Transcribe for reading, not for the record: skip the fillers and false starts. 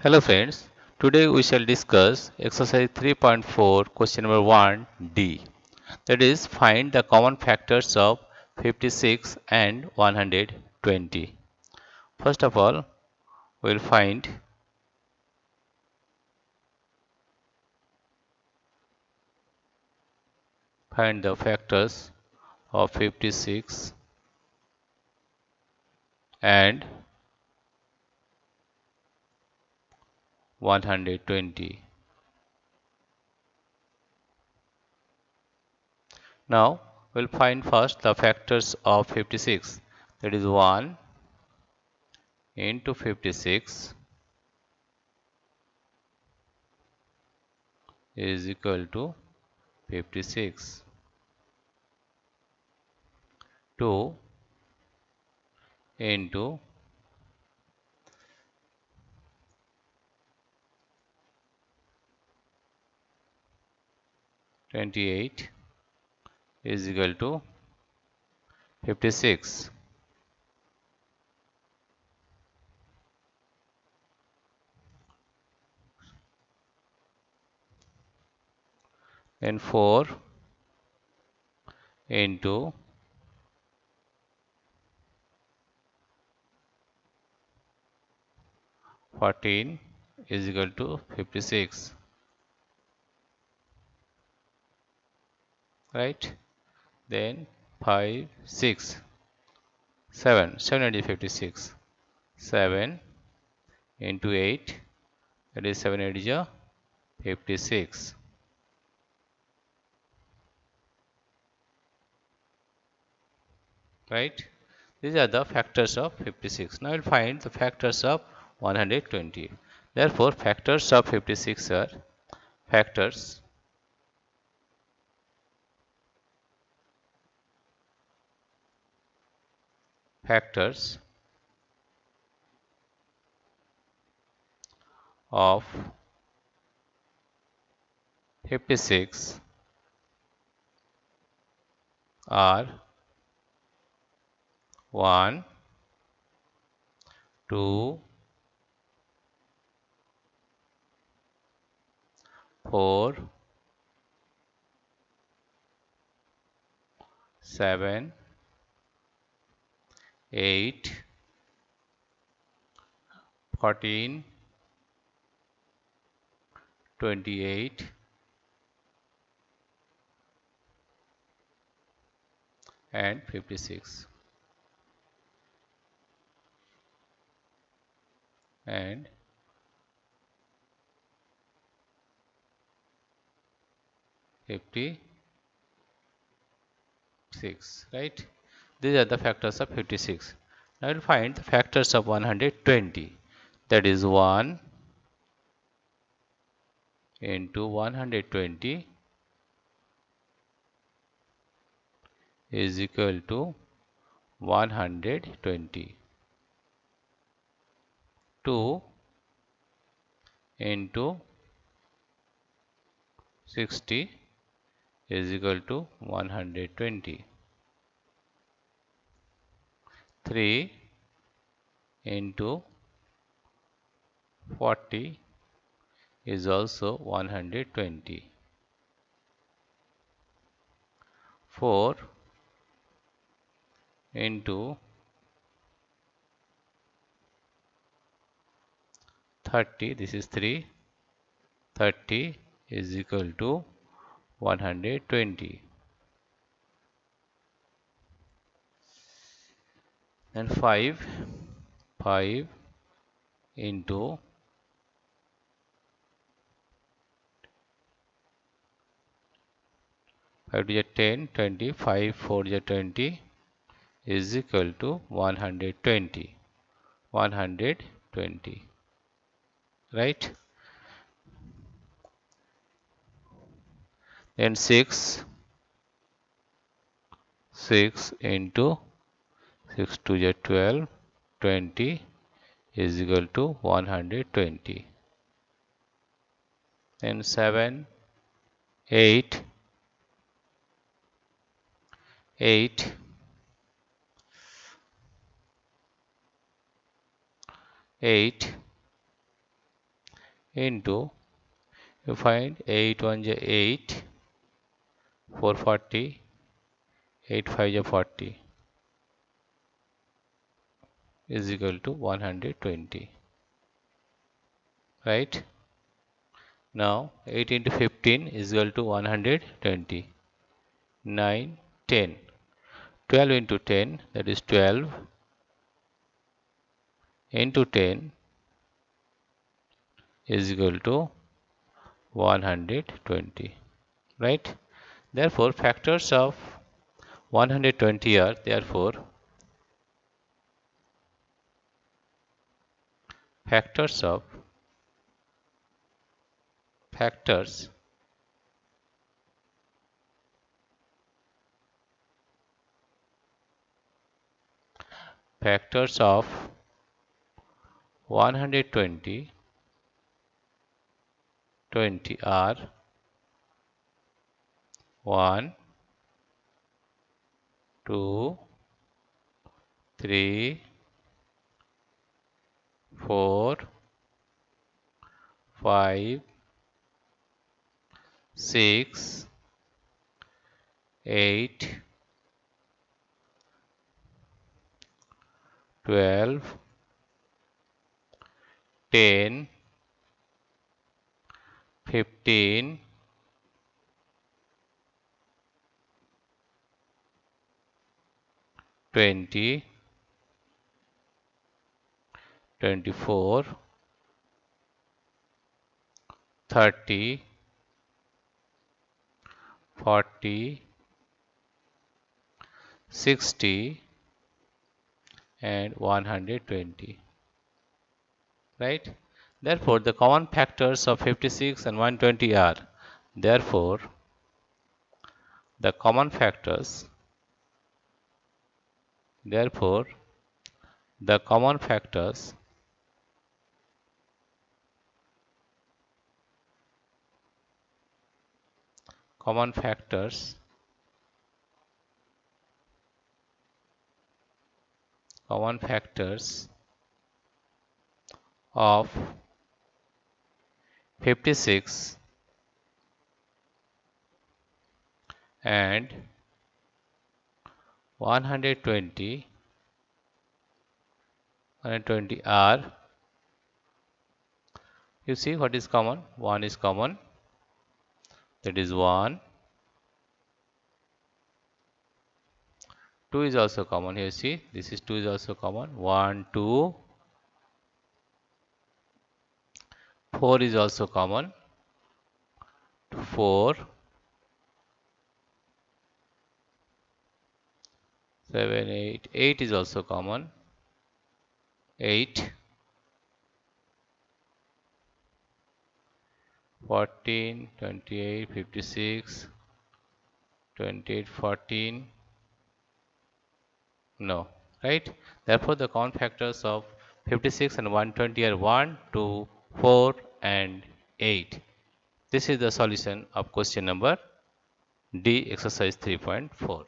Hello friends, today we shall discuss exercise 3.4 question number 1D, that is find the common factors of 56 and 120. First of all, we will find the factors of 56 and 120. Now we will find first the factors of 56, that is 1 into 56 is equal to 56. 2 into 28 is equal to 56. Then 4 into 14 is equal to 56. Right? Then 5, 6, 7. 7 is 56. 7 into 8, that is 7 8 is 56. Right? These are the factors of 56. Now we'll find the factors of 120. Therefore, factors of 56 are factors of 56 are 1, 2, 4, 7, 8, 14, 28, and 56. And 56. Right? These are the factors of 56. Now we'll find the factors of 120. That is 1 into 120 is equal to 120. 2 into 60 is equal to 120. 3 into 40 is also 120. 4 into 30, this is 3, 30 is equal to 120. And 5 into 5 to the 10, 20, 5, 4 to the 20 is equal to 120. 120. Right? Then 6 into 6 to the 12, 20 is equal to 120. Then 7, 8, 8, 8 into, you find 8 1 is 8, 440, 8 5 is 40 is equal to 120, right? Now 8 into 15 is equal to 120, 9, 10, 12 into 10, that is 12, into 10 is equal to 120, right? Therefore, factors of 120 are therefore factors of factors factors of 120 20 are 1, 2, 3, 4, 5, 6, 8, 12, 10, 15, 20, 24, 30, 40, 60 and 120, right? Therefore, the common factors of 56 and 120 are, therefore, the common factors, therefore, the common factors common factors common factors of 56 and 120 are, you see what is common? 1 is common, that is 1. 2 is also common, here see, this is 2 is also common, 1, 2. 4 is also common, 4. 7, 8, 8 is also common, 8. 14, 28, 56, 28, 14, no, right? Therefore, the common factors of 56 and 120 are 1, 2, 4 and 8. This is the solution of question number D, exercise 3.4.